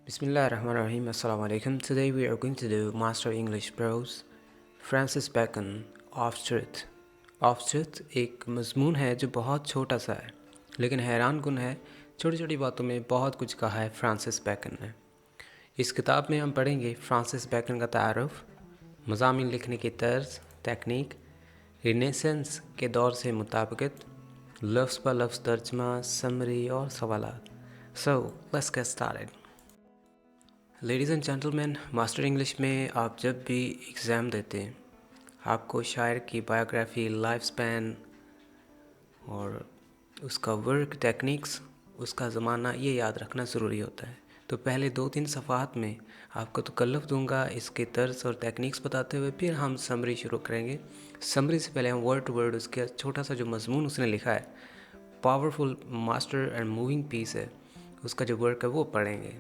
Bismillahirrahmanirrahim. Assalamu alaikum. Today we are going to do Master English Prose, Francis Bacon, Of Truth. Of Truth एक मजमून है जो बहुत छोटा सा है, लेकिन हैरान कुन है। छोटी छोटी बातों में बहुत कुछ कहा है फ्रांसिस बैकन ने। इस किताब में हम पढ़ेंगे फ्रांसिस बैकन का तारुफ, मज़ामीन लिखने की तर्ज, टेक्निक, रिनेसेंस के दौर से मुताबिकत, लफ्ज़ ब लफ्ज़ तर्जमा, समरी और सवालात। So, let's get started. Ladies and gentleman, master English में आप जब भी एग्ज़ाम देते हैं, आपको शायर की बायोग्राफी, लाइफ स्पैन और उसका वर्क, टेक्निक्स, उसका ज़माना ये याद रखना ज़रूरी होता है। तो पहले 2-3 सफ़हात में आपको तकल्लुफ़ दूंगा इसके तर्ज और टेक्निक्स बताते हुए, फिर हम समरी शुरू करेंगे। समरी से पहले हम वर्ड टू वर्ड उसका छोटा सा जो मजमून उसने लिखा है, powerful master and moving piece है, उसका जो वर्क है वो पढ़ेंगे।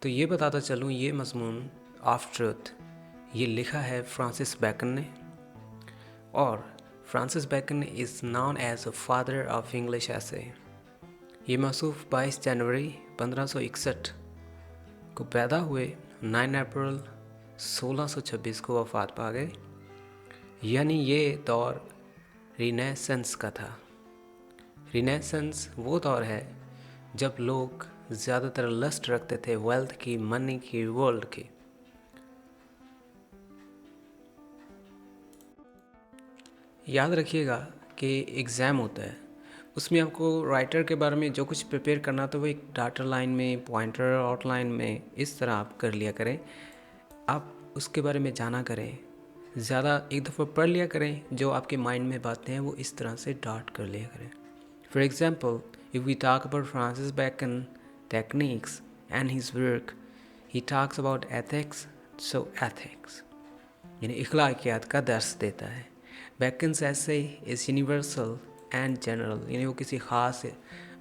तो ये बताता चलूँ, ये मज़मून ऑफ ट्रूथ ये लिखा है फ्रांसिस बैकन ने, और Francis Bacon is known as a father of English ऐसे। ये मौसूफ 22 जनवरी 1561 को पैदा हुए, 9 अप्रैल 1626 को वफ़ात पा गए। यानी ये दौर रिनेसेंस का था। रिनेसेंस वो दौर है जब लोग ज़्यादातर लस्ट रखते थे वेल्थ की, मनी की, वर्ल्ड की। याद रखिएगा कि एग्ज़ाम होता है, उसमें आपको राइटर के बारे में जो कुछ प्रिपेयर करना तो वो एक डाटर लाइन में, पॉइंटर, आउटलाइन में इस तरह आप कर लिया करें। आप उसके बारे में जाना करें, ज़्यादा एक दफ़ा पढ़ लिया करें, जो आपके माइंड में बातें हैं वो इस तरह से डाट कर लिया करें। For example, if we talk about Francis Bacon techniques and his work, he talks about ethics, so ethics यानी इखलाकियात का दर्स देता है। बैकन्स ऐसे इज़ यूनिवर्सल एंड जनरल, यानी वो किसी ख़ास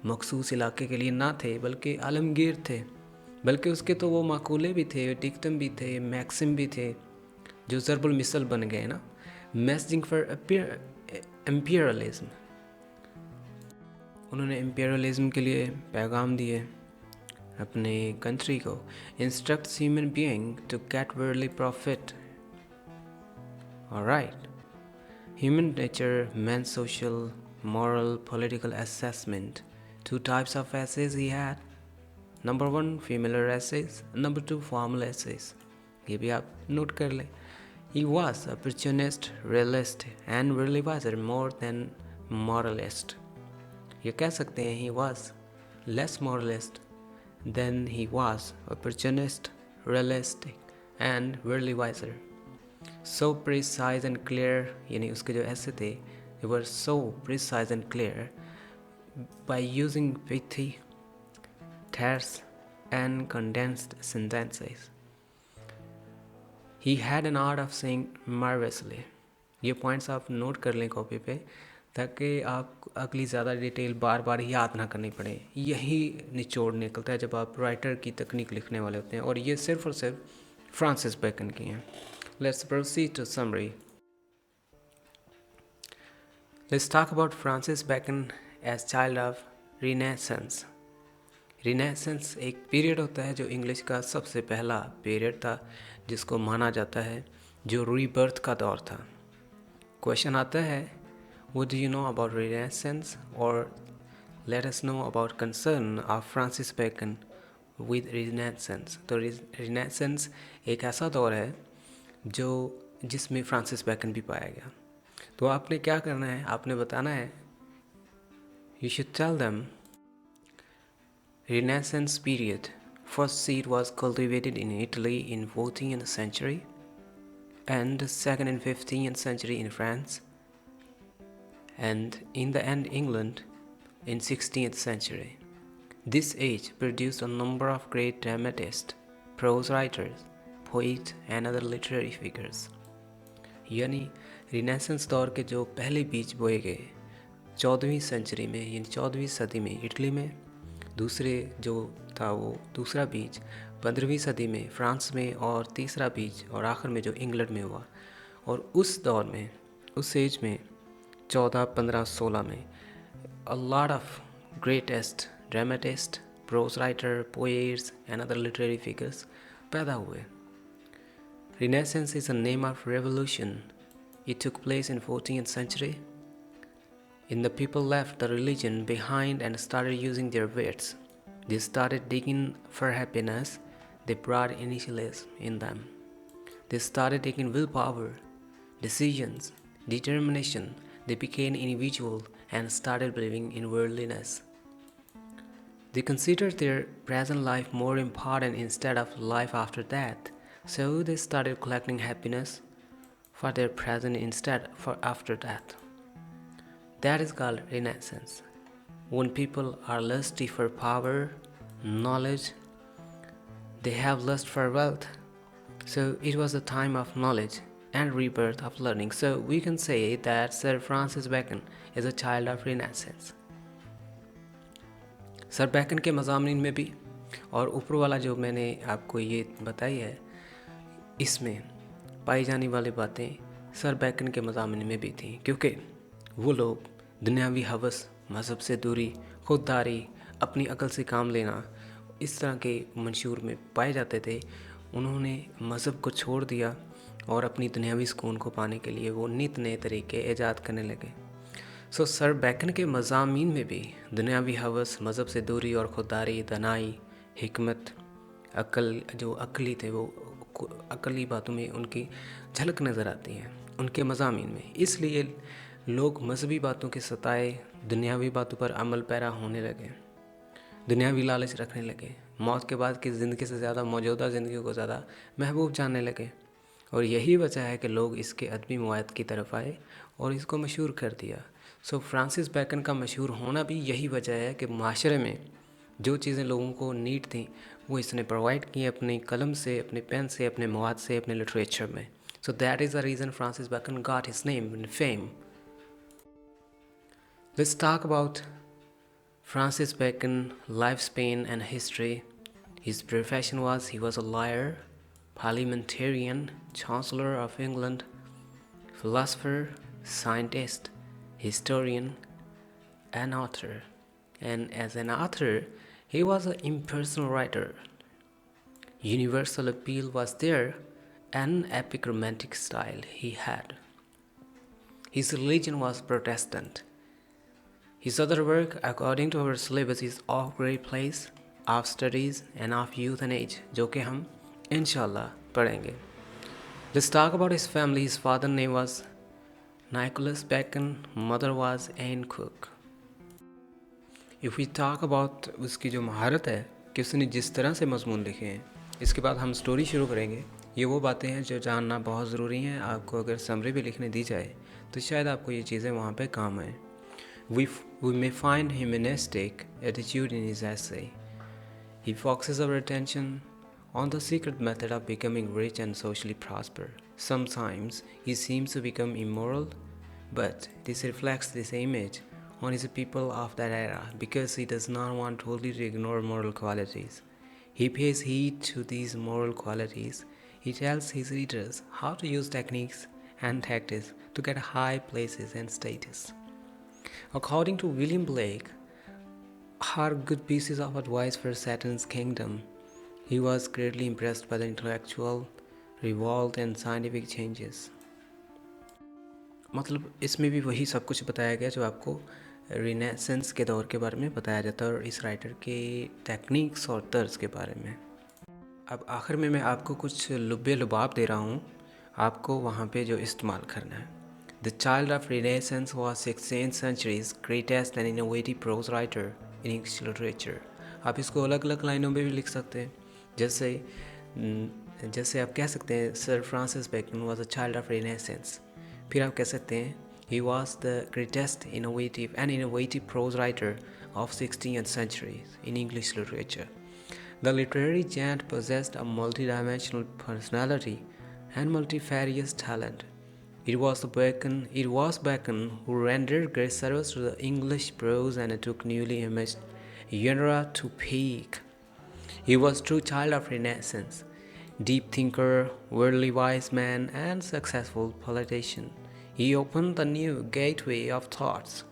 मखसूस इलाके के लिए ना थे बल्कि आलमगीर थे। बल्कि उसके तो वो माकूले भी थे, डिक्टम भी थे, मैक्सिम भी थे, जो ज़रबुल मिसल बन गए ना, मैसेजिंग फॉर एम्पियरलिज्म। उन्होंने एम्पियरलिज्म के लिए पैगाम दिए अपने कंट्री को। Instructs human being to get worldly profit. Alright, human nature, man, social, moral, political assessment. 2 types of essays he had. Number 1 familiar essays, number 2 formal essays. ये भी आप नोट कर लें। He was opportunist, realist and worldly wiser more than moralist. ये कह सकते हैं he was less moralist than he was opportunist, realistic and worldly wiser. So precise and clear, यानी उसके जो ऐसे थे, they were so precise and clear by using pithy, terse and condensed sentences. He had an art of saying marvelously. ये points आप note कर लें copy पे, ताकि आप अगली ज़्यादा डिटेल बार बार याद ना करनी पड़े। यही निचोड़ निकलता है जब आप राइटर की तकनीक लिखने वाले होते हैं, और ये सिर्फ और सिर्फ फ्रांसिस बैकन की हैं। Let's proceed to summary. Let's talk about Francis Bacon as child of renaissance. Renaissance एक पीरियड होता है जो इंग्लिश का सबसे पहला पीरियड था, जिसको माना जाता है जो रीबर्थ का दौर था। क्वेश्चन आता है, what do you know about Renaissance, or let us know about concern of Francis Bacon with Renaissance। तो Renaissance एक ऐसा दौर है जो जिसमें फ्रांसिस बैकन भी पाया गया। तो आपने क्या करना है, आपने बताना है, you should tell them Renaissance period. First seed was cultivated in Italy in 14th century, and second and 15th century in France, and in the end England in 16th century. This age produced a number of great dramatists, prose writers, poets and other literary figures. यानी renaissance दौर के जो पहले बीज बोए गए 14वीं century में, यानी 14वीं सदी में इटली में, दूसरे जो था वो दूसरा बीज 15वीं सदी में फ्रांस में, और तीसरा बीज और आखिर में जो इंग्लैंड में हुआ। और उस दौर में, उस एज में 14, 15, 16 में a lot of greatest dramatists, pros writer, poets and other literary figures पैदा हुए। Renaissance is a name of revolution. It took place in 14th century. And the people left the religion behind and started using their wits. They started digging for happiness. They brought initialism in them. They started taking willpower, decisions, determination. They became individual and started believing in worldliness. They considered their present life more important instead of life after death. So they started collecting happiness for their present instead for after death. That is called Renaissance. When people are lusty for power, knowledge, they have lust for wealth. So it was a time of knowledge and rebirth of learning. So we can say that Sir Francis Bacon is a child of Renaissance. Sir bacon के मज़ामीन में भी और ऊपर वाला जो मैंने आपको ये बताई है, इसमें पाई जाने वाली बातें सर बैकन के मज़ामीन में भी थी, क्योंकि वो लोग दुनियावी हवस, मज़हब से दूरी, खुददारी, अपनी अकल से काम लेना, इस तरह के मंशूर में पाए जाते थे। उन्होंने मज़हब को छोड़ दिया और अपनी दुनियावी सुकून को पाने के लिए वो नित नए तरीके ईजाद करने लगे। सो सर बैकन के मज़ामीन में भी दुनियावी हवस, मज़हब से दूरी और खुददारी, दनाई, हिकमत, अक्ल, जो अक्ली थे वो अक्ली बातों में उनकी झलक नज़र आती है उनके मज़ामीन में। इसलिए लोग मजहबी बातों के सताए दुनियावी बातों पर अमल पैरा होने लगे, दुनियावी लालच रखने लगे, मौत के बाद की ज़िंदगी से ज़्यादा मौजूदा ज़िंदगी को ज़्यादा महबूब जानने लगे। और यही वजह है कि लोग इसके अदबी मवाद की तरफ आए और इसको मशहूर कर दिया। सो फ्रांसिस बैकन का मशहूर होना भी यही वजह है कि माशरे में जो चीज़ें लोगों को नीड थी वो इसने प्रोवाइड की अपनी कलम से, अपने पेन से, अपने मवाद से, अपने लिटरेचर में। So that is the reason Francis bacon got his name and fame. Let's talk about Francis Bacon, lifespan and history. His profession was he was a lawyer, parliamentarian, chancellor of England, philosopher, scientist, historian, and author. And as an author, he was an impersonal writer. Universal appeal was there, and epic romantic style he had. His religion was Protestant. His other work, according to our syllabus, is of great place, of studies and of youth and age, जो कि हम इंशाल्लाह पढ़ेंगे. Let's talk about his family. His father name was Nicholas Bacon, mother was Anne Cook. If we talk about उसकी जो महारत है कि उसने जिस तरह से मज़मून लिखे हैं, इसके बाद हम स्टोरी शुरू करेंगे। ये वो बातें हैं जो जानना बहुत ज़रूरी हैं। आपको अगर समरी भी लिखने दी जाए तो शायद आपको ये चीज़ें वहाँ पे काम आएँ। We may find humanistic attitude in his essay. He focuses our attention on the secret method of becoming rich and socially prosper. Sometimes he seems to become immoral, but this reflects this image on his people of that era because he does not want totally to ignore moral qualities. He pays heed to these moral qualities. He tells his readers how to use techniques and tactics to get high places and status. According to William Blake, are good pieces of advice for Saturn's kingdom. He was greatly impressed by the intellectual revolt and scientific changes. मतलब इसमें भी वही सब कुछ बताया गया जो आपको रिनेसेंस के दौर के बारे में बताया जाता है और इस राइटर के टेक्निक्स और तर्ज के बारे में। अब आखिर में मैं आपको कुछ लुब्बे लुबाब दे रहा हूँ, आपको वहाँ पे जो इस्तेमाल करना है। The child of Renaissance was 16th century's greatest and innovative prose writer in English literature. आप इसको अलग अलग लाइनों में भी लिख सकते हैं, जैसे आप कह सकते हैं sir Francis bacon was a child of Renaissance. फिर आप कह सकते हैं he was the greatest innovative prose writer of 16th century in English literature. The literary giant possessed a multidimensional personality and multifarious talent. It was Bacon who rendered great service to the English prose and took newly emerged genre to peak. He was true child of Renaissance, deep thinker, worldly wise man, and successful politician. He opened the new gateway of thoughts.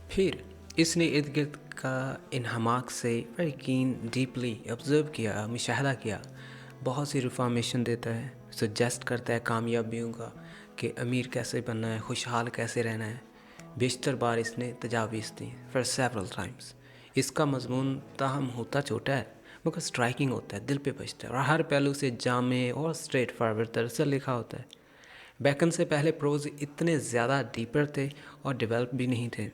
फिर इसने इर्द गिर्द का इन हमाक से very keen deeply observe किया, मुशाहदा किया, बहुत सी रिफॉर्मेशन देता है, सजेस्ट करता है कामयाबियों का कि अमीर कैसे बनना है, खुशहाल कैसे रहना है। बेशतर बार इसने तजावीज़ दी फॉर सेवरल टाइम्स। इसका मजमून ताहम होता छोटा है मगर स्ट्राइकिंग होता है, दिल पे बजता है और हर पहलू से जामे और स्ट्रेट फॉरवर्ड तरह से लिखा होता है। बैकन से पहले प्रोज इतने ज़्यादा डीपर थे और डेवलप भी नहीं थे,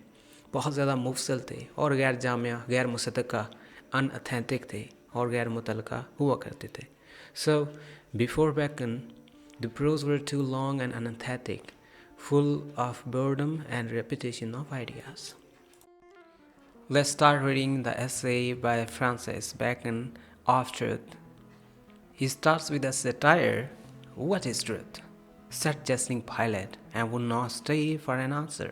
बहुत ज़्यादा मुफसल थे और गैर जामिया, गैर मुसद्दक़ा, अनअथेंटिक थे और गैर मुतलका हुआ करते थे। So before Bacon the prose were too long and unauthentic, full of boredom and repetition of ideas. Let's start reading the essay by Francis Bacon, Of Truth. He starts with a satire. What is truth? Said jesting Pilate, and would not stay for an answer.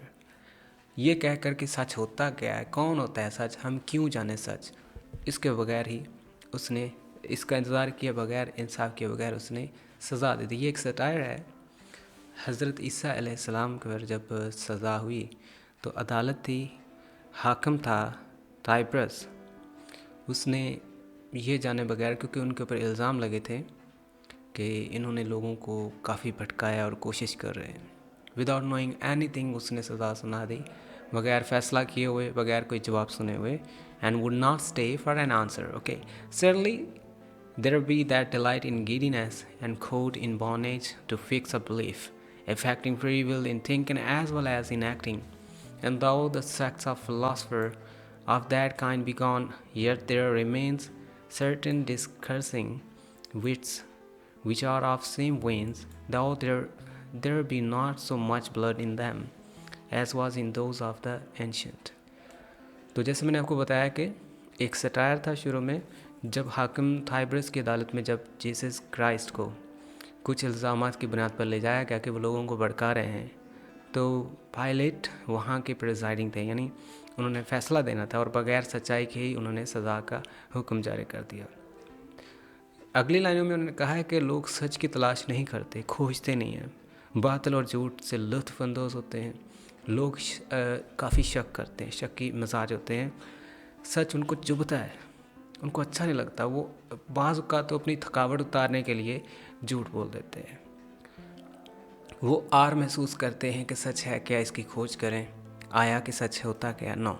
ये कहकर कि सच होता क्या है, कौन होता है सच, हम क्यों जाने सच, इसके बगैर ही उसने इसका इंतज़ार किए बगैर, इंसाफ किए बगैर उसने सज़ा दे दी। ये एक सटायर है। हज़रत ईसा अलैहिस्सलाम पर जब सज़ा हुई तो अदालत थी, हाकम था टाइब्रस, उसने ये जाने बगैर, क्योंकि उनके ऊपर इल्ज़ाम लगे थे कि इन्होंने लोगों को काफ़ी भटकाया और कोशिश कर रहे हैं, विदाउट नोइंग एनीथिंग उसने सज़ा सुना दी, बगैर फ़ैसला किए हुए, बगैर कोई जवाब सुने हुए, and would not stay for an answer. Okay, certainly there be that delight in giddiness and caught in bondage to fix a belief, affecting free will in thinking as well as in acting. And though the sects of philosophers of that kind be gone, yet there remains certain discoursing wits which are of same veins, though there be not so much blood in them as was in those of the ancient. तो जैसे मैंने आपको बताया कि एक satire था शुरू में, जब हाकिम थाइब्रस की अदालत में जब जीसस क्राइस्ट को कुछ इल्ज़ामात की बुनियाद पर ले जाया गया कि वो लोगों को भड़का रहे हैं, तो पायलट वहाँ के प्रिजाइडिंग थे, यानी उन्होंने फ़ैसला देना था और बग़ैर सच्चाई के ही उन्होंने सज़ा का हुक्म जारी कर दिया। अगली लाइनों में उन्होंने कहा है कि लोग सच की तलाश नहीं करते, खोजते नहीं हैं, बातिल और झूठ से लुत्फ़अंदोज़ होते हैं, लोग काफ़ी शक करते हैं, शक की मिजाज होते हैं, सच उनको चुभता है, उनको अच्छा नहीं लगता, वो बाज़ औक़ात तो अपनी थकावट उतारने के लिए झूठ बोल देते हैं। वो आर महसूस करते हैं कि सच है क्या, इसकी खोज करें, आया कि सच होता क्या, नो।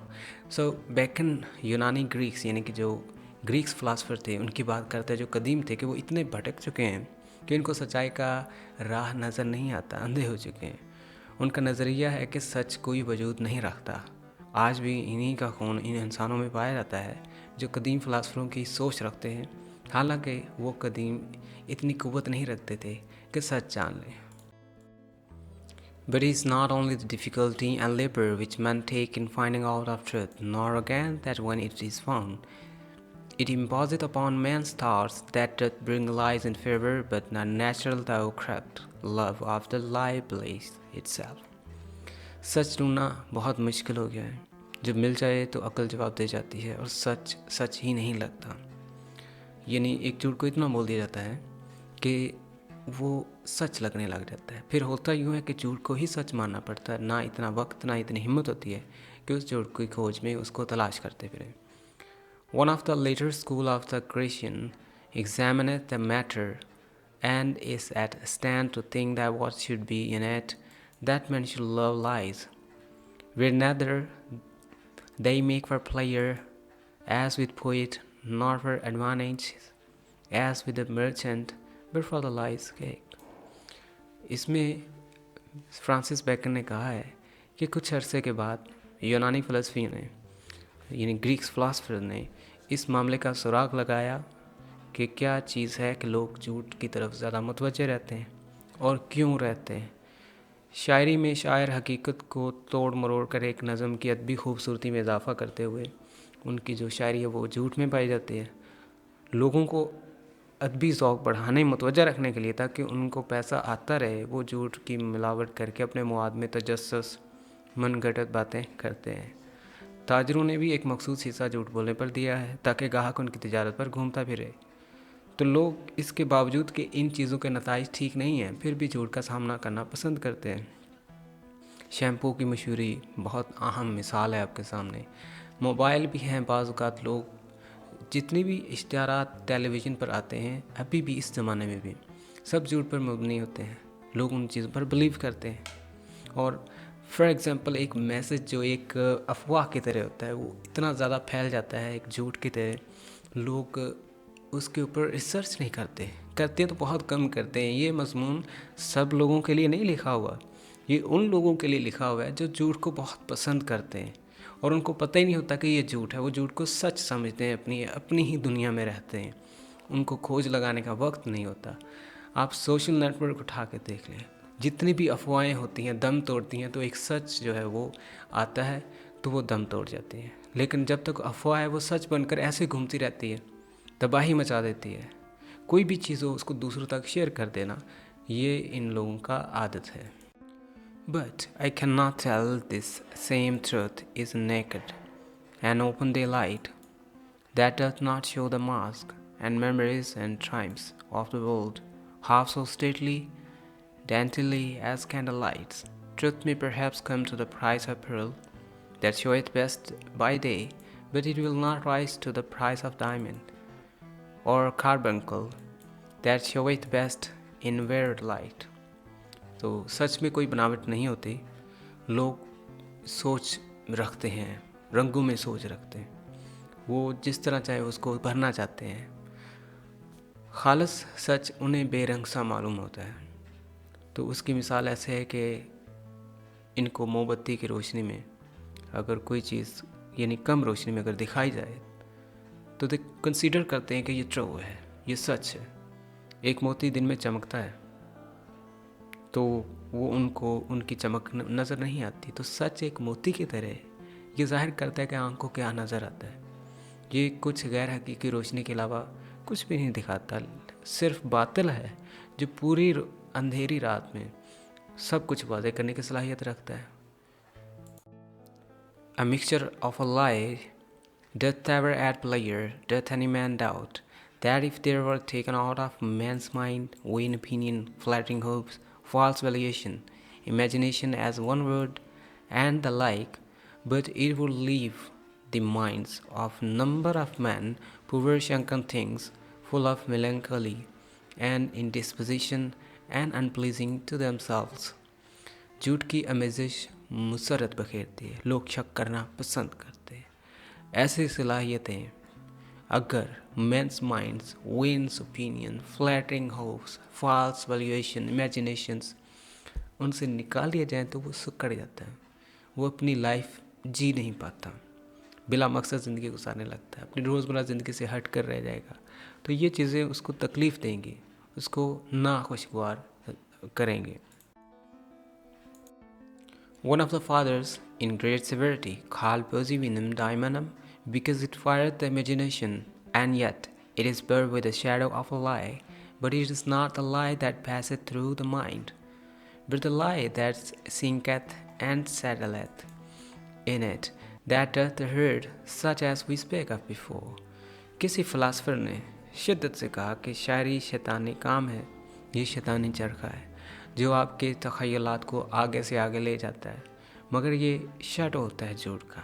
सो बैकन यूनानी ग्रीक्स, यानी कि जो ग्रीक्स फ़िलासफ़र थे, उनकी बात करते हैं जो कदीम थे, कि वो इतने भटक चुके हैं कि इनको सच्चाई का राह नज़र नहीं आता, अंधे हो चुके हैं। उनका नज़रिया है कि सच कोई वजूद नहीं रखता। आज भी इन्हीं का खून इन इंसानों में पाया जाता है जो कदीम फ़िलासफ़रों की सोच रखते हैं, हालांकि वो कदीम इतनी क़ुव्वत नहीं रखते थे कि सच जान लें। But it is not only the difficulty and labor which men take in finding out of truth, nor again that when it is found, it imposeth upon men's thoughts that doth bring lies in favor, but not natural thou corrupt love of the lie bliss itself. सच ढूंढना बहुत मुश्किल हो गया है, जब मिल जाए तो अकल जवाब दे जाती है और सच सच ही नहीं लगता। यानी एक झूठ को इतना बोल दिया जाता है कि वो सच लगने लग जाता है। फिर होता यूँ है कि झूठ को ही सच मानना पड़ता है, ना इतना वक्त ना इतनी हिम्मत होती है कि उस झूठ की खोज में उसको तलाश करते फिरें। One of the later school of the Christian examineth the matter and is at a stand to think that what should be in it, that men should love lies, where neither they make for pleasure as with poet, nor for advantage as with the merchant, but for the lie's sake. इसमें Francis Bacon ने कहा है कि कुछ अरसे के बाद यूनानी फ़िलासफ़ी ने, यानी ग्रीक्स फ़िलासफ़र ने इस मामले का सुराग लगाया कि क्या चीज़ है कि लोग झूठ की तरफ ज़्यादा मुतवज्जे रहते हैं और क्यों रहते हैं। शायरी में शायर हकीकत को तोड़ मरोड़ कर एक नज़म की अदबी खूबसूरती में इजाफ़ा करते हुए उनकी जो शायरी है वो झूठ में पाई जाती है। लोगों को अदबी ज़ौक़ बढ़ाने, मुतवज्जा रखने के लिए, ताकि उनको पैसा आता रहे, वो झूठ की मिलावट करके अपने मवाद में तजस्सुस मनगढ़ंत बातें करते हैं। ताजरों ने भी एक मखसूस हिस्सा झूठ बोलने पर दिया है ताकि ग्राहक उनकी तिजारत पर घूमता फिरे। तो लोग इसके बावजूद कि इन चीज़ों के नताइज ठीक नहीं हैं, फिर भी झूठ का सामना करना पसंद करते हैं। शैम्पू की मशहूरी बहुत अहम मिसाल है आपके सामने। मोबाइल भी हैं, बाज़ औक़ात लोग जितनी भी इश्तिहारात टेलीविज़न पर आते हैं अभी भी इस ज़माने में भी सब झूठ पर मबनी होते हैं। लोग उन चीज़ों पर बिलीव करते हैं और फॉर एग्ज़ाम्पल एक मैसेज जो एक अफवाह की तरह होता है वो इतना ज़्यादा फैल जाता है एक झूठ की तरह, लोग उसके ऊपर रिसर्च नहीं करते, करते हैं तो बहुत कम करते हैं। ये मज़मून सब लोगों के लिए नहीं लिखा हुआ, ये उन लोगों के लिए लिखा हुआ है जो झूठ को बहुत पसंद करते हैं और उनको पता ही नहीं होता कि ये झूठ है। वो झूठ को सच समझते हैं, अपनी ही दुनिया में रहते हैं, उनको खोज लगाने का वक्त नहीं होता। आप सोशल नेटवर्क उठा के देख लें, जितनी भी अफवाहें होती हैं दम तोड़ती हैं, तो एक सच जो है वो आता है तो वो दम तोड़ जाती हैं। लेकिन जब तक अफवाह है वो सच बनकर ऐसे घूमती रहती है, तबाही मचा देती है। कोई भी चीज़ हो उसको दूसरों तक शेयर कर देना, ये इन लोगों का आदत है। But I cannot tell this same truth is naked and open daylight that doth not show the mask and memories and triumphs of the world half so stately, daintily as candlelights. Truth may perhaps come to the price of pearl that showeth best by day, but it will not rise to the price of diamond or carbuncle that showeth best in weird light. तो सच में कोई बनावट नहीं होती, लोग सोच रखते हैं, रंगों में सोच रखते हैं, वो जिस तरह चाहे उसको भरना चाहते हैं। खालिस सच उन्हें बेरंग सा मालूम होता है। तो उसकी मिसाल ऐसे है कि इनको मोमबत्ती की रोशनी में अगर कोई चीज़ यानी कम रोशनी में अगर दिखाई जाए तो दे कंसीडर करते हैं कि ये ट्रू है, ये सच है। एक मोती दिन में चमकता है तो वो उनको उनकी चमक नज़र नहीं आती, तो सच एक मोती की तरह है, ये जाहिर करता है कि आंखों क्या नज़र आता है। ये कुछ गैर हकीकी रोशनी के अलावा कुछ भी नहीं दिखाता, सिर्फ बातिल है जो पूरी अंधेरी रात में सब कुछ वाज़े करने की सलाहियत रखता है। A mixture of a lie doth ever add pleasure, doth any man doubt that if there were taken out of man's mind vain opinion, flattering hopes, false valuation, imagination as one word, and the like, but it would leave the minds of number of men poor shrunken things, full of melancholy and indisposition and unpleasing to themselves. झूठ की आमेज़िश मुसरत बखेरती है, लोग शक करना पसंद करते हैं। ऐसी सलाहियतें अगर men's minds, win's opinion, flattering hopes, false valuation, imaginations उनसे निकाल दिया जाए तो वो सुकड़ जाता है, वो अपनी लाइफ जी नहीं पाता, बिला मकसद ज़िंदगी गुजारने लगता है, अपनी रोज़मर्रा ज़िंदगी से हट कर रह जाएगा। तो ये चीज़ें उसको तकलीफ़ देंगी, उसको नाखुशगवार करेंगे। One of the fathers, in great severity, called Persevinum Daemonum, because it fireth the imagination, and yet it is burnt with the shadow of a lie. But it is not the lie that passeth through the mind, but the lie that sinketh and settleth in it, that doth the hurt, such as we spake of before. किसी philosopher ने शिद्दत से कहा कि शायरी शैतानी काम है, ये शैतानी चरखा है जो आपके तख़य्युलात को आगे से आगे ले जाता है, मगर ये शैडो होता है झूठ का,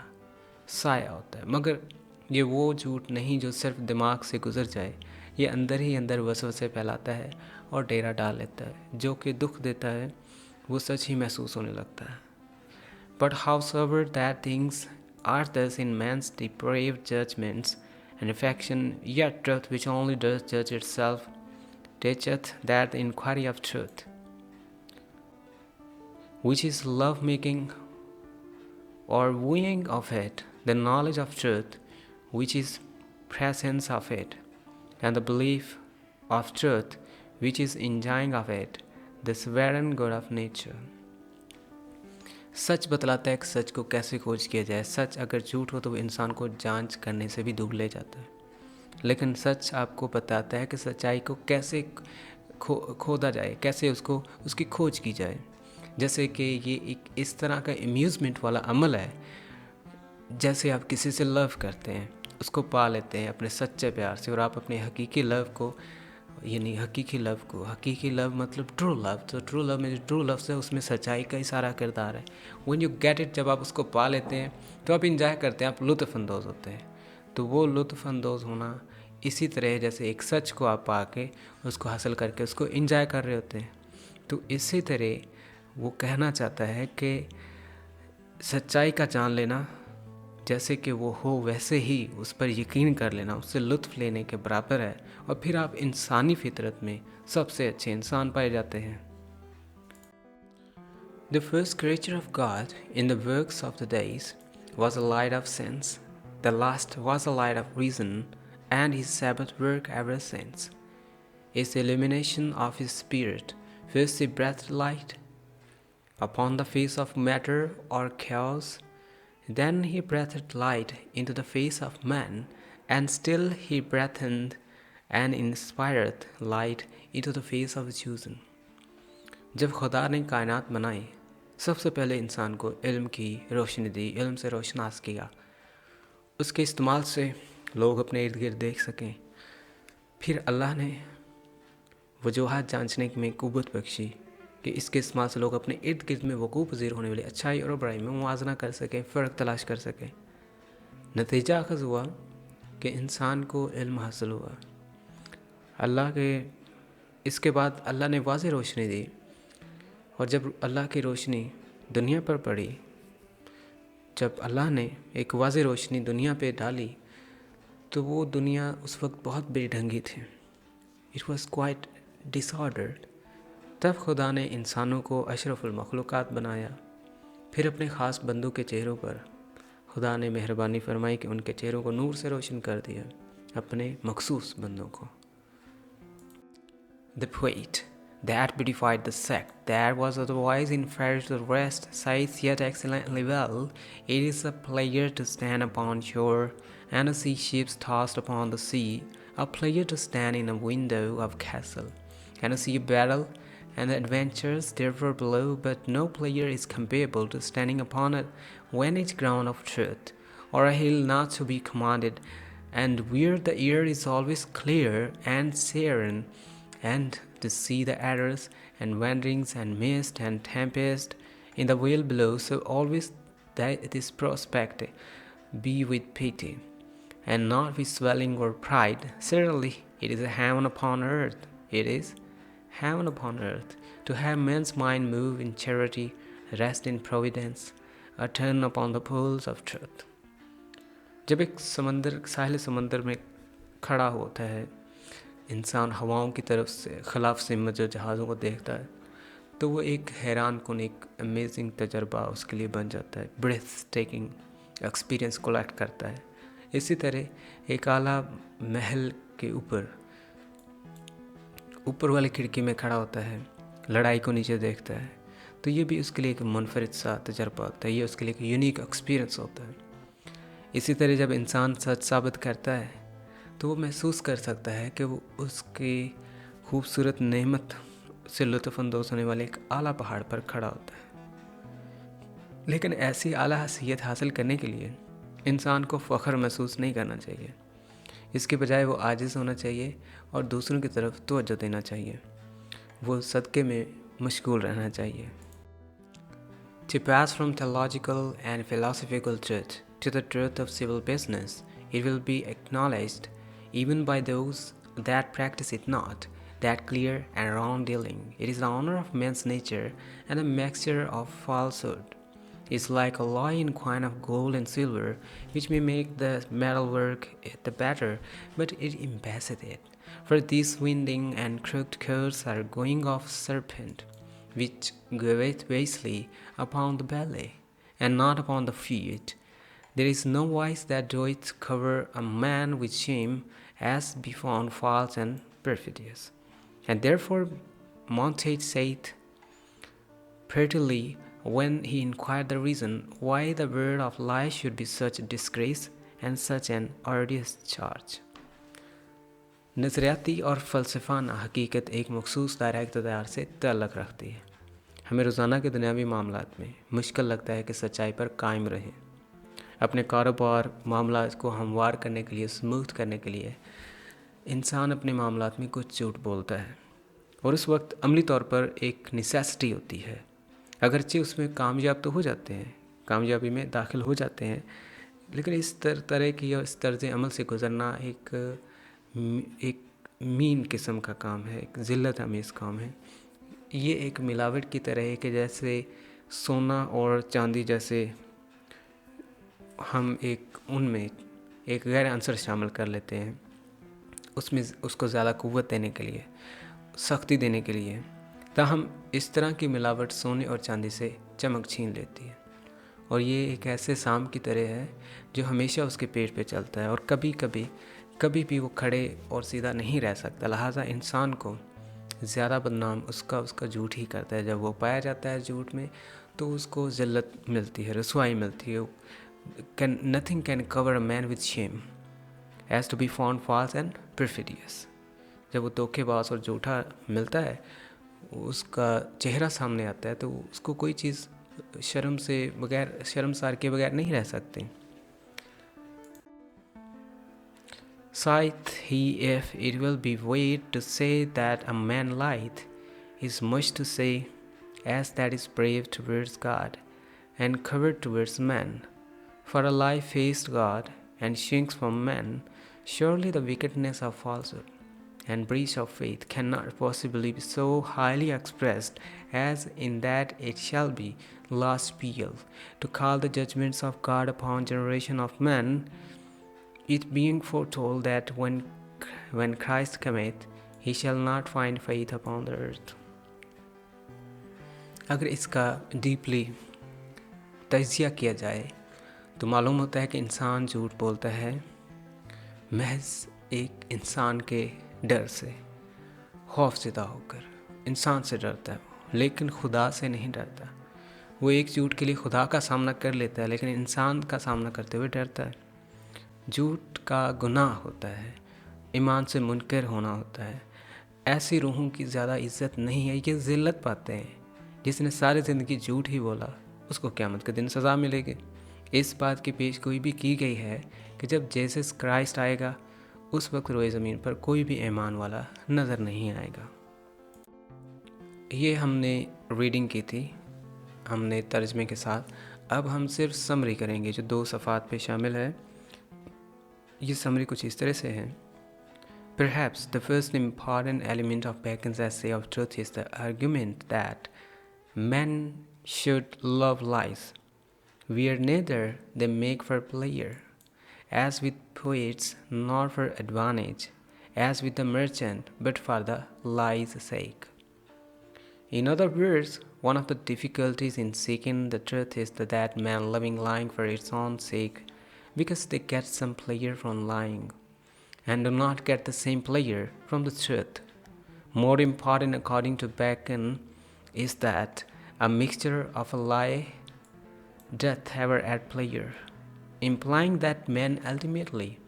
साया होता है। मगर ये वो झूठ नहीं जो सिर्फ दिमाग से गुजर जाए, ये अंदर ही अंदर वसवसे फैलाता है और डेरा डाल लेता है, जो कि दुख देता है वो सच ही महसूस होने लगता है। But howsoever that things are thus in man's depraved judgments and affection, yet truth which only does judge itself teacheth that the inquiry of truth, which is love-making or wooing of it, the knowledge of truth, which is presence of it, and the belief of truth, which is enjoying of it, the sovereign good of nature. सच बतलाता है कि सच को कैसे खोज किया जाए। सच अगर झूठ हो तो वो इंसान को जांच करने से भी दूर ले जाता है, लेकिन सच आपको बताता है कि सच्चाई को कैसे खोदा जाए, कैसे उसकी खोज की जाए। जैसे कि ये एक इस तरह का अम्यूज़मेंट वाला अमल है, जैसे आप किसी से लव करते हैं, उसको पा लेते हैं अपने सच्चे प्यार से, और आप अपने हकीकी लव को यानी हकीकी लव को। हकीकी लव मतलब ट्रू लव। तो ट्रू लव में जो ट्रू लव है उसमें सच्चाई का ही सारा किरदार है। व्हेन यू गेट इट, जब आप उसको पा लेते हैं तो आप इंजॉय करते हैं, आप लुत्फ़अंदोज़ होते हैं। तो वो लुत्फ़अंदोज़ होना इसी तरह जैसे एक सच को आप पा के उसको हासिल करके उसको इंजॉय कर रहे होते हैं। तो इसी तरह वो कहना चाहता है कि सच्चाई का जान लेना जैसे कि वो हो वैसे ही उस पर यकीन कर लेना उससे लुत्फ़ लेने के बराबर है, और फिर आप इंसानी फितरत में सबसे अच्छे इंसान पाए जाते हैं। The first creature of God in the works of the days was a light of sense. The last was a light of reason, and his Sabbath work ever since is the illumination of his spirit. First he breathed light upon the face of matter or chaos. Then he breathed light into the face of man, and still he breathed and inspired light into the face of the chosen. जब खुदा ने कायनात बनाई सबसे पहले इंसान को इल्म की रोशनी दी, इल्म से रोशनास किया, उसके इस्तेमाल से लोग अपने इर्द गिर्द देख सकें। फिर अल्लाह ने वजूहात जांचने में कुव्वत बख्शी कि इसके इस्तेमाल से लोग अपने इर्द गिर्द में वकूफ़ पज़ीर होने वाली अच्छाई और बुराई में मुवाजना कर सकें, फ़र्क तलाश कर सकें। नतीजा अखज़ हुआ कि इंसान को इल्म हासिल हुआ। अल्लाह के इसके बाद अल्लाह ने वाज़ेह रोशनी दी, और जब अल्लाह की रोशनी दुनिया पर पड़ी, जब अल्लाह ने एक वाज़ेह रोशनी दुनिया पे डाली तो वो दुनिया उस वक्त बहुत बेढंगी थी। It was quite disordered. तब खुदा ने इंसानों को अशरफुल मखलूक़ात बनाया। फिर अपने ख़ास बंदों के चेहरों पर खुदा ने मेहरबानी फरमाई कि उनके चेहरों को नूर से रोशन कर दिया, अपने मखसूस बंदों को। The poet that beautified the sect that was otherwise inferior to the rest says yet excellently well, it is a pleasure to stand upon shore and to see ships tossed upon the sea, a pleasure to stand in a window of castle and to see a battle and the adventures therefore below, but no pleasure is comparable to standing upon a vantage ground of truth, or a hill not to be commanded, and where the air is always clear and serene, and to see the errors and wanderings and mist and tempest in the vale below, so always that this prospect be with pity, and not with swelling or pride. Certainly it is a heaven upon earth. It is heaven upon earth to have men's mind move in charity, rest in providence, or turn upon the poles of truth. जब एक समंदर साहिल समंदर में खड़ा होता है इंसान, हवाओं की तरफ से खिलाफ सिमत जो जहाज़ों को देखता है, तो वो एक हैरान कुन एक अमेजिंग तजर्बा उसके लिए बन जाता है, ब्रेथ टेकिंग एक्सपीरियंस कलेक्ट करता है। इसी तरह एक आला महल के ऊपर वाली खिड़की में खड़ा होता है, लड़ाई को नीचे देखता है, तो ये भी उसके लिए एक मुनफरिद सा तजर्बा होता है, ये उसके लिए एक यूनिक एक्सपीरियंस होता है। इसी तरह जब इंसान सच साबित करता है तो वो महसूस कर सकता है कि वो उसकी खूबसूरत नेमत से लुत्फ़अंदोज़ होने वाले एक आला पहाड़ पर खड़ा होता है। लेकिन ऐसी आला हैसियत हासिल करने के लिए इंसान को फ़ख्र महसूस नहीं करना चाहिए, इसके बजाय वो आजिज़ होना चाहिए और दूसरों की तरफ तवज्जो देना चाहिए, वो सदक़े में मशगूल रहना चाहिए। To pass from theological and philosophical truth to the truth of civil business, it will be acknowledged even by those that practice it not, that clear and wrong dealing, it is the honor of man's nature, and the mixture of falsehood is like a law in coin of gold and silver, which may make the metal work the better, but it embaseth it. For these winding and crooked cords are going of serpent, which goeth basely upon the belly, and not upon the feet. There is no vice that doeth cover a man with shame, as be found false and perfidious. And therefore Montaigne saith prettily, when he inquired the reason why the word of life should be such a disgrace and such an odious charge. नज़रियाती और फ़लसफ़ाना हकीकत एक मखसूस दायरा इक़्तिदार से ताल्लुक़ रखती है। हमें रोज़ाना के दुनियावी मामलात में मुश्किल लगता है कि सच्चाई पर कायम रहें। अपने कारोबार मामला को हमवार करने के लिए, स्मूथ करने के लिए इंसान अपने मामलात में कुछ झूठ बोलता है और उस वक्त अमली तौर पर एक नेसेसिटी होती है। अगरचे उसमें कामयाब तो हो जाते हैं, कामयाबी में दाखिल हो जाते हैं, लेकिन इस तरह की या इस तर्ज अमल से गुज़रना एक मीन किस्म का काम है, एक ज़िल्लत अमीज़ काम है। ये एक मिलावट की तरह है कि जैसे सोना और चांदी जैसे हम उनमें एक गैर अंसर शामिल कर लेते हैं, उसमें उसको ज़्यादा क़ुव्वत देने के लिए, सख्ती देने के लिए, ताहम इस तरह की मिलावट सोने और चांदी से चमक छीन लेती है। और ये एक ऐसे सांप की तरह है जो हमेशा उसके पेट पे चलता है और कभी भी वो खड़े और सीधा नहीं रह सकता। लिहाजा इंसान को ज़्यादा बदनाम उसका झूठ ही करता है। जब वो पाया जाता है झूठ में तो उसको ज़िल्लत मिलती है, रसवाई मिलती है। Nothing can cover a man with shame as to be found false and perfidious. जब वो धोखेबाज और झूठा मिलता है, उसका चेहरा सामने आता है, तो उसको कोई चीज़ शर्मसार के बगैर नहीं रह सकती। Saith he, if it will be weighed to say that a man lieth, is much to say, as that is brave towards God, and coward towards man. For a lie faced God, and shrinks from man. Surely the wickedness of falsehood and breach of faith cannot possibly be so highly expressed as in that it shall be last peal to call the judgments of God upon generation of men, it being foretold that when Christ cometh, he shall not find faith upon the earth. अगर इसका deeply तजिया किया जाए तो मालूम होता है कि इंसान झूठ बोलता है महज एक इंसान के डर से, खौफज़दा होकर इंसान से डरता है, लेकिन खुदा से नहीं डरता। वो एक झूठ के लिए खुदा का सामना कर लेता है, लेकिन इंसान का सामना करते हुए डरता है। झूठ का गुनाह होता है, ईमान से मुनकर होना होता है। ऐसी रूहों की ज़्यादा इज़्ज़त नहीं है, ये ज़िल्लत पाते हैं। जिसने सारी ज़िंदगी झूठ ही बोला उसको क़यामत के दिन सज़ा मिलेगी। इस बात की पेशगोई भी की गई है कि जब जीसस क्राइस्ट आएगा उस वक्त रोए ज़मीन पर कोई भी ईमान वाला नज़र नहीं आएगा। ये हमने रीडिंग की थी, हमने तर्जमे के साथ। अब हम सिर्फ समरी करेंगे जो 2 सफ़ात पे शामिल है। ये समरी कुछ इस तरह से है। Perhaps the first important element of Bacon's essay of truth is the argument that men should love lies, where neither they make for pleasure, as with poets, nor for advantage, as with the merchant, but for the lie's sake. In other words, one of the difficulties in seeking the truth is that men loving lying for its own sake, because they get some pleasure from lying, and do not get the same pleasure from the truth. More important, according to Bacon, is that a mixture of a lie doth ever add pleasure, implying that men ultimately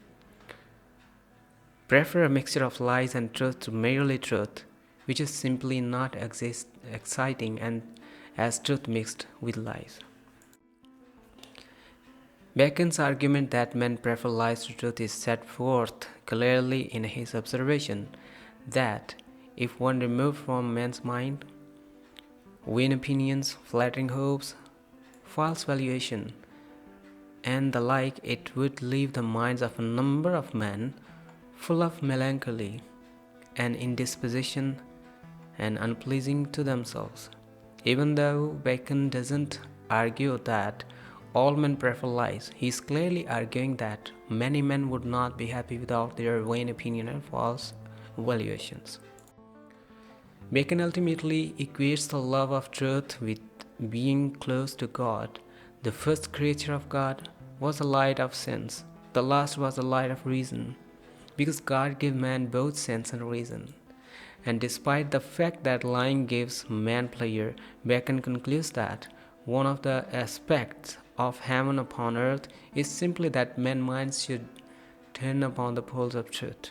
prefer a mixture of lies and truth to merely truth, which is simply not exciting and as truth mixed with lies. Bacon's argument that men prefer lies to truth is set forth clearly in his observation that if one removed from man's mind vain opinions, flattering hopes, false valuation, and the like, it would leave the minds of a number of men full of melancholy and indisposition and unpleasing to themselves. Even though Bacon doesn't argue that all men prefer lies, he is clearly arguing that many men would not be happy without their vain opinion and false valuations. Bacon ultimately equates the love of truth with being close to God. The first creature of God was the light of sense. The last was the light of reason, because God gave man both sense and reason. And despite the fact that lying gives man pleasure, Bacon concludes that one of the aspects of heaven upon earth is simply that men's minds should turn upon the poles of truth.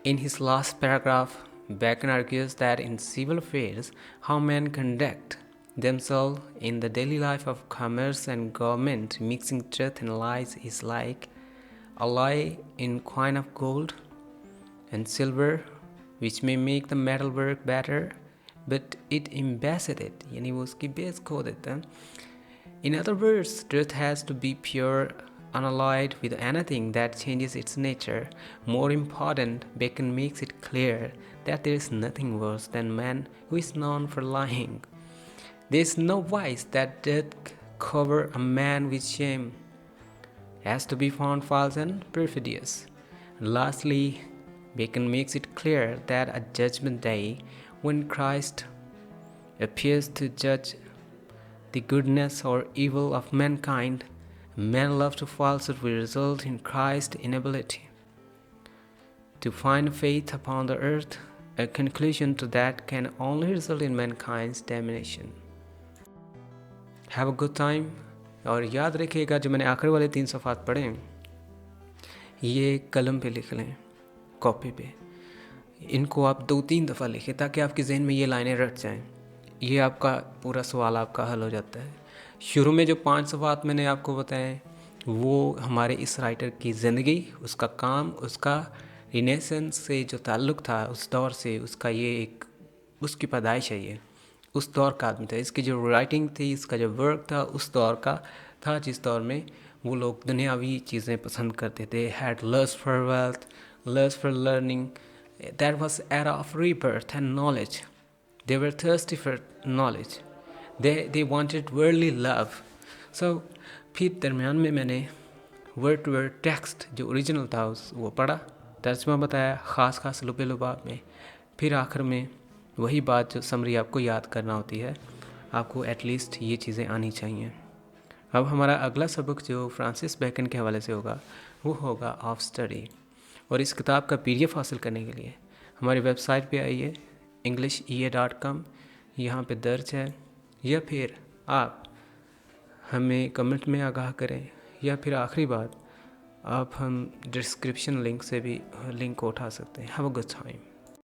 In his last paragraph, Bacon argues that in civil affairs, how men conduct themselves in the daily life of commerce and government, mixing truth and lies is like alloy in coin of gold and silver, which may make the metal work better, but it embasses it, यानी वो उसकी base खो देता है. In other words, truth has to be pure, unalloyed with anything that changes its nature. More important, Bacon makes it clear that there is nothing worse than man who is known for lying. There is no vice that doth cover a man with shame, has to be found false and perfidious. And lastly, Bacon makes it clear that at Judgment Day, when Christ appears to judge the goodness or evil of mankind, men love to falsehood will result in Christ's inability to find faith upon the earth, a conclusion to that can only result in mankind's damnation. Have a good time. और याद रखिएगा जो मैंने आखिर वाले 3 सफ़ात पढ़े ये कलम पे लिख लें, कॉपी पे. इनको आप 2-3 दफ़ा लिखें ताकि आपके जहन में ये लाइनें रट जाएं. ये आपका पूरा सवाल आपका हल हो जाता है. शुरू में जो 5 सफ़ात मैंने आपको बताए वो हमारे इस राइटर की ज़िंदगी, उसका काम, उसका रिनेसेंस से जो ताल्लुक़ था उस दौर से, उसका ये एक उसकी पैदाइश है, ये उस दौर का आदमी था. इसकी जो राइटिंग थी, इसका जो वर्क था उस दौर का था जिस दौर में वो लोग दुनियावी चीज़ें पसंद करते थे. Had lust for wealth, lust for learning. That was era of rebirth and knowledge. They were thirsty for knowledge. They wanted worldly love. So फिर दरमियान में मैंने वर्ड टू वर्ड टेक्स्ट जो ओरिजिनल था वो पढ़ा, तर्जमा बताया ख़ास लुबे लुबाब में. फिर आखिर में वही बात जो समरी आपको याद करना होती है, आपको एटलीस्ट ये चीज़ें आनी चाहिए. अब हमारा अगला सबक जो फ्रांसिस बेकन के हवाले से होगा वो होगा ऑफ स्टडी. और इस किताब का PDF हासिल करने के लिए हमारी वेबसाइट पे आइए EnglishEA.com, यहाँ पे दर्ज है. या फिर आप हमें कमेंट में आगाह करें, या फिर आखिरी बात आप हम डिस्क्रिप्शन लिंक से भी लिंक को उठा सकते हैं. Have a good time.